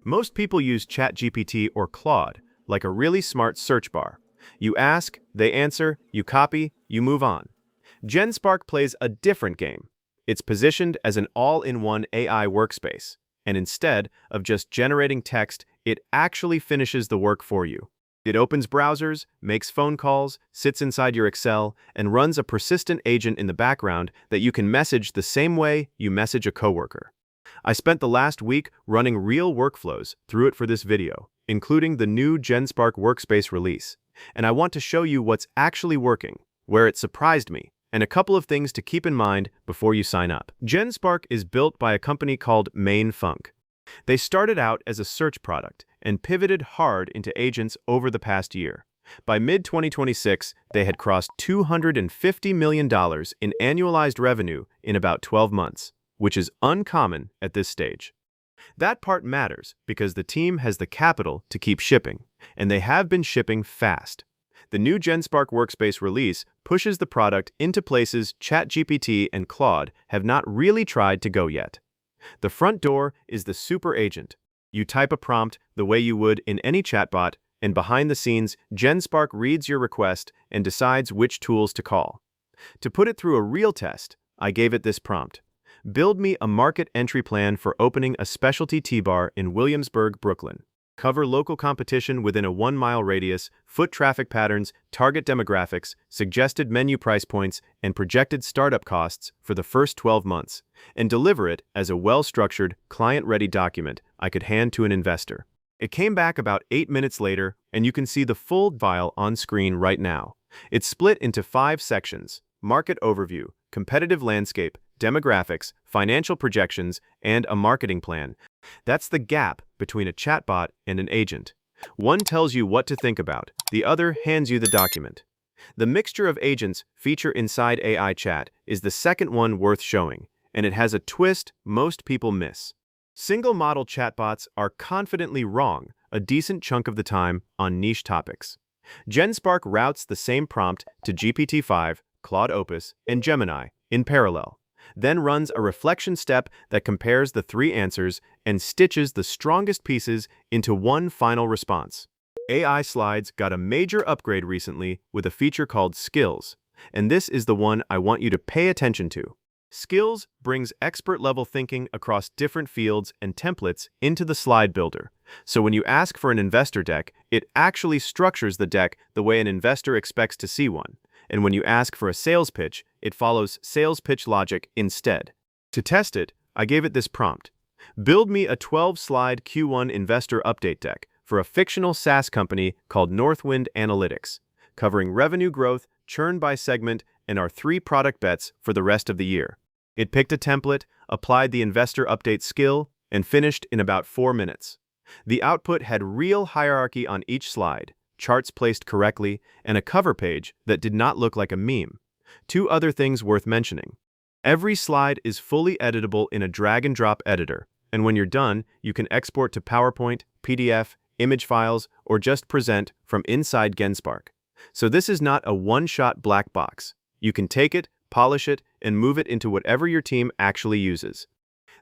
Most people use ChatGPT or Claude, like a really smart search bar. You ask, they answer, you copy, you move on. Genspark plays a different game. It's positioned as an all-in-one AI workspace, and instead of just generating text, it actually finishes the work for you. It opens browsers, makes phone calls, sits inside your Excel, and runs a persistent agent in the background that you can message the same way you message a coworker. I spent the last week running real workflows through it for this video, including the new Genspark Workspace release, and I want to show you what's actually working, where it surprised me, and a couple of things to keep in mind before you sign up. Genspark is built by a company called Mainfunc. They started out as a search product and pivoted hard into agents over the past year. By mid-2026, they had crossed $250 million in annualized revenue in about 12 months, which is uncommon at this stage. That part matters because the team has the capital to keep shipping, and they have been shipping fast. The new Genspark Workspace release pushes the product into places ChatGPT and Claude have not really tried to go yet. The front door is the super agent. You type a prompt the way you would in any chatbot, and behind the scenes, Genspark reads your request and decides which tools to call. To put it through a real test, I gave it this prompt. Build me a market entry plan for opening a specialty tea bar in Williamsburg, Brooklyn. Cover local competition within a 1-mile radius, foot traffic patterns, target demographics, suggested menu price points, and projected startup costs for the first 12 months, and deliver it as a well-structured, client-ready document I could hand to an investor. It came back about 8 minutes later, and you can see the full file on screen right now. It's split into 5 sections: market overview, competitive landscape, demographics, financial projections, and a marketing plan. That's the gap between a chatbot and an agent. One tells you what to think about, the other hands you the document. The mixture of agents feature inside AI chat is the second one worth showing, and it has a twist most people miss. Single-model chatbots are confidently wrong a decent chunk of the time on niche topics. Genspark routes the same prompt to GPT-5, Claude Opus, and Gemini in parallel, then runs a reflection step that compares the 3 answers and stitches the strongest pieces into one final response. AI Slides got a major upgrade recently with a feature called Skills, and this is the one I want you to pay attention to. Skills brings expert-level thinking across different fields and templates into the slide builder. So when you ask for an investor deck, it actually structures the deck the way an investor expects to see one. And when you ask for a sales pitch, it follows sales pitch logic instead. To test it, I gave it this prompt. Build me a 12-slide Q1 investor update deck for a fictional SaaS company called Northwind Analytics, covering revenue growth, churn by segment, and our 3 product bets for the rest of the year. It picked a template, applied the investor update skill, and finished in about 4 minutes. The output had real hierarchy on each slide, charts placed correctly, and a cover page that did not look like a meme. 2 other things worth mentioning. Every slide is fully editable in a drag-and-drop editor, and when you're done, you can export to PowerPoint, PDF, image files, or just present from inside Genspark. So this is not a one-shot black box. You can take it, polish it, and move it into whatever your team actually uses.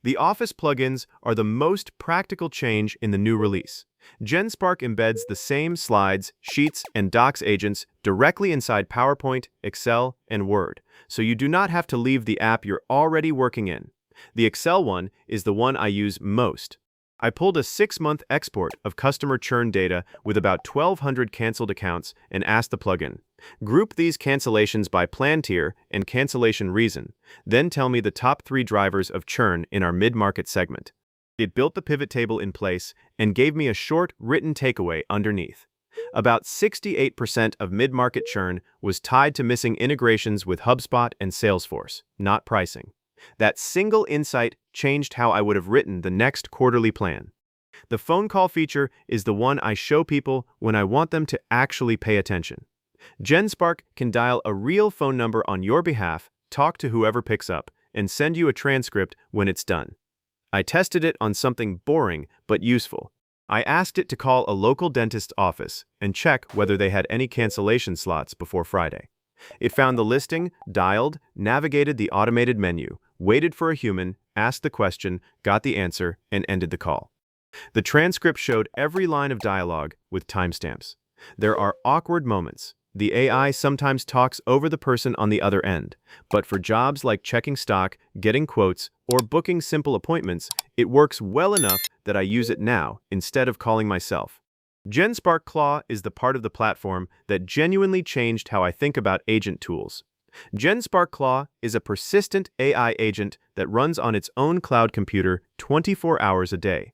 The Office plugins are the most practical change in the new release. Genspark embeds the same slides, sheets, and docs agents directly inside PowerPoint, Excel, and Word, so you do not have to leave the app you're already working in. The Excel one is the one I use most. I pulled a 6-month export of customer churn data with about 1,200 canceled accounts and asked the plugin, group these cancellations by plan tier and cancellation reason, then tell me the top 3 drivers of churn in our mid-market segment. It built the pivot table in place and gave me a short, written takeaway underneath. About 68% of mid-market churn was tied to missing integrations with HubSpot and Salesforce, not pricing. That single insight changed how I would have written the next quarterly plan. The phone call feature is the one I show people when I want them to actually pay attention. Genspark can dial a real phone number on your behalf, talk to whoever picks up, and send you a transcript when it's done. I tested it on something boring but useful. I asked it to call a local dentist's office and check whether they had any cancellation slots before Friday. It found the listing, dialed, navigated the automated menu, waited for a human, asked the question, got the answer, and ended the call. The transcript showed every line of dialogue with timestamps. There are awkward moments. The AI sometimes talks over the person on the other end, but for jobs like checking stock, getting quotes, or booking simple appointments, it works well enough that I use it now instead of calling myself. Genspark Claw is the part of the platform that genuinely changed how I think about agent tools. Genspark Claw is a persistent AI agent that runs on its own cloud computer 24 hours a day.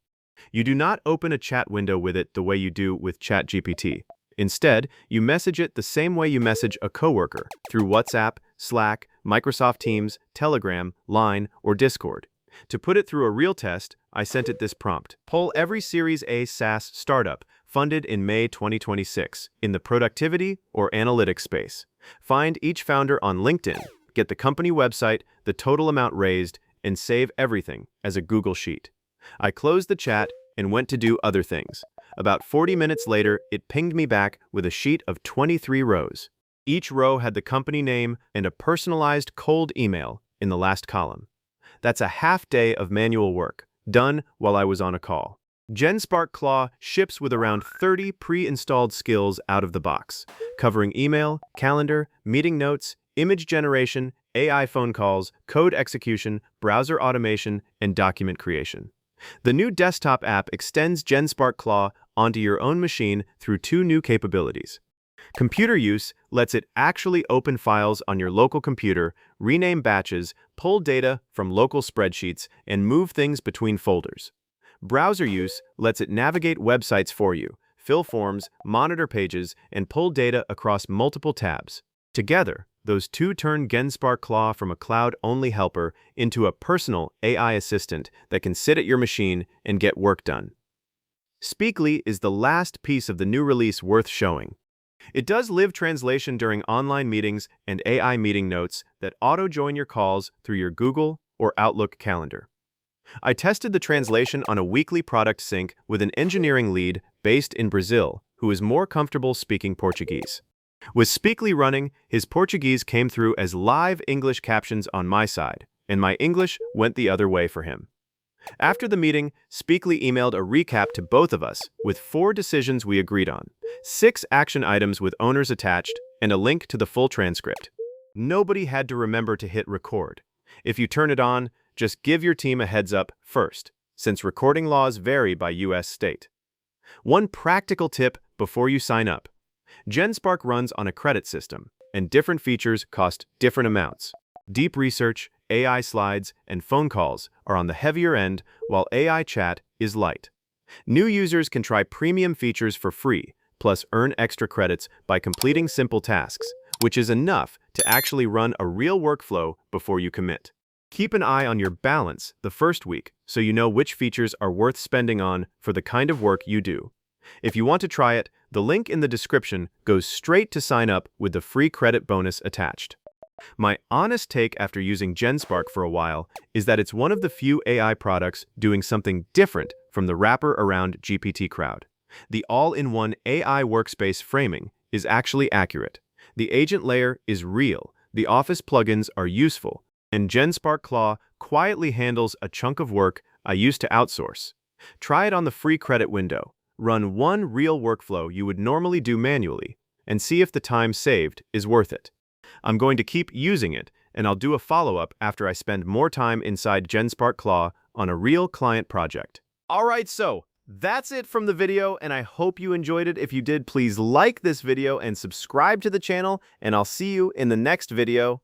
You do not open a chat window with it the way you do with ChatGPT. Instead, you message it the same way you message a coworker, through WhatsApp, Slack, Microsoft Teams, Telegram, Line, or Discord. To put it through a real test, I sent it this prompt. Poll every Series A SaaS startup funded in May 2026 in the productivity or analytics space. Find each founder on LinkedIn, get the company website, the total amount raised, and save everything as a Google Sheet. I closed the chat and went to do other things. About 40 minutes later, it pinged me back with a sheet of 23 rows. Each row had the company name and a personalized cold email in the last column. That's a half day of manual work, done while I was on a call. Genspark Claw ships with around 30 pre-installed skills out of the box, covering email, calendar, meeting notes, image generation, AI phone calls, code execution, browser automation, and document creation. The new desktop app extends Genspark Claw onto your own machine through two new capabilities. Computer use lets it actually open files on your local computer, rename batches, pull data from local spreadsheets, and move things between folders. Browser use lets it navigate websites for you, fill forms, monitor pages, and pull data across multiple tabs. Together, those two turn Genspark Claw from a cloud-only helper into a personal AI assistant that can sit at your machine and get work done. Speakly is the last piece of the new release worth showing. It does live translation during online meetings and AI meeting notes that auto-join your calls through your Google or Outlook calendar. I tested the translation on a weekly product sync with an engineering lead based in Brazil who is more comfortable speaking Portuguese. With Speakly running, his Portuguese came through as live English captions on my side, and my English went the other way for him. After the meeting, Speakly emailed a recap to both of us with 4 decisions we agreed on, 6 action items with owners attached, and a link to the full transcript. Nobody had to remember to hit record. If you turn it on, just give your team a heads up first, since recording laws vary by US state. One practical tip before you sign up. Genspark runs on a credit system, and different features cost different amounts. Deep research, AI slides, and phone calls are on the heavier end, while AI chat is light. New users can try premium features for free, plus earn extra credits by completing simple tasks, which is enough to actually run a real workflow before you commit. Keep an eye on your balance the first week so you know which features are worth spending on for the kind of work you do. If you want to try it, the link in the description goes straight to sign up with the free credit bonus attached. My honest take after using Genspark for a while is that it's one of the few AI products doing something different from the wrapper around GPT crowd. The all-in-one AI workspace framing is actually accurate. The agent layer is real, the Office plugins are useful, and Genspark Claw quietly handles a chunk of work I used to outsource. Try it on the free credit window. Run one real workflow you would normally do manually, and see if the time saved is worth it. I'm going to keep using it, and I'll do a follow-up after I spend more time inside Genspark Claw on a real client project. Alright, so that's it from the video, and I hope you enjoyed it. If you did, please like this video and subscribe to the channel, and I'll see you in the next video.